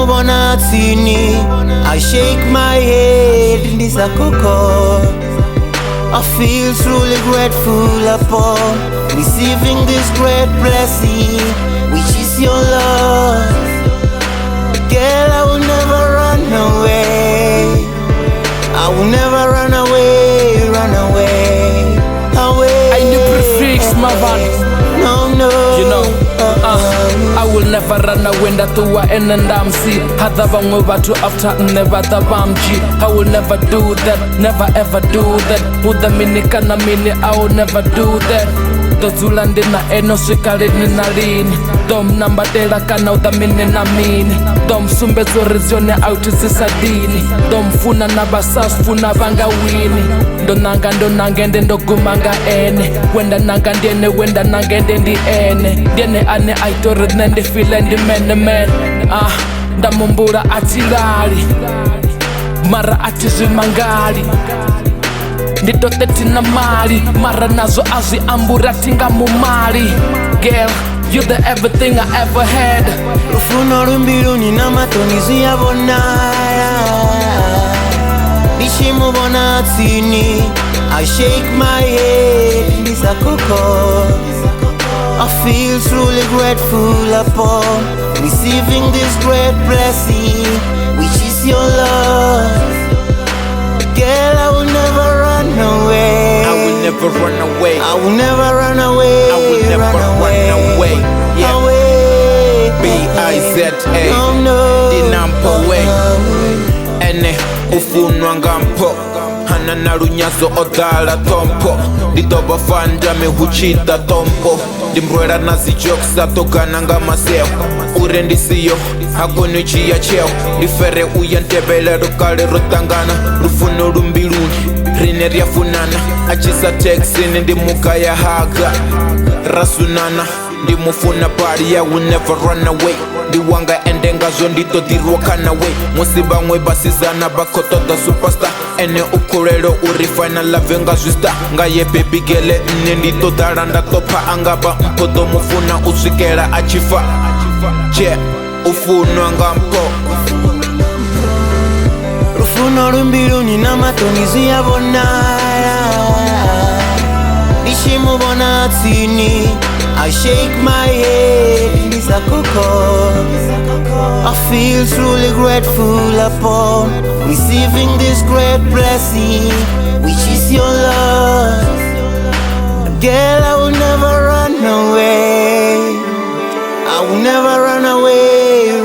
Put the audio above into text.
Nishimubona tini, I shake my head in this akoko. I feel truly grateful upon receiving this great blessing, which is your love. Girl, I will never run away. I will never run away, away. I knew Prifix, my van. No, you know, I will never run away. Ndatuwa ene ndamsi hadha vamwe vatu after never the bamji. I will never do that, never ever do that. Udhamini kana mini, I will never do that. Dozula ndina eno swikalini na lini. Dom nambadela kana udhamini na mini. Dom sumbezo rizione autizisa dini. Dom funa na basas funa vanga wini. Ndonanga ende ndogumanga ene. Wenda nanga ndiene, wenda nanga ende ndi ene. Ndiene ane aitore nende file ndi men. Ndamumbura atilali mara atizwimangali. Nditote tina mali mara nazo azwiambura tinga mumali. Girl, you the everything I ever had. Lufuno Mbiluni na matoni ziyabona. Nishimubona tini, I shake my head in this akoko. I feel truly grateful upon receiving this great blessing, which is your love. Girl, I will never run away. I will never run away. I will never run away. I will never run away. Yeah. Away. Bizaland. No. Dina MphoWaine. Ene ufunwa ngampo. Hana na runyazo odala tompo. Ditoba fanda me huchita tompo. Dimrwera nazi jokes atokana nga maseo. Urendisiyo hakunichi ya cheo. Difere uyantebele rukale rotangana. Lufuno Mbiluni rineria funana. Achisa texini ndi muka ya haga rasunana. Ndi mufuna party, I will never run away. Ndi wanga endenga zo ndito dirwakana way. Musi bamwe basizana bakotota superstar. Ene ukulelo uri final love nga zwista. Nga ye baby gele nne ndito daranda topa. Angaba mpodo mufuna uswikela achifa. Che ufunwa ngampo. Lufuno Mbiluni na matoni ziyabona. Nishimubona tini, I shake my head in this akoko. I feel truly grateful upon receiving this great blessing, which is your love. Girl, I will never run away. I will never run away,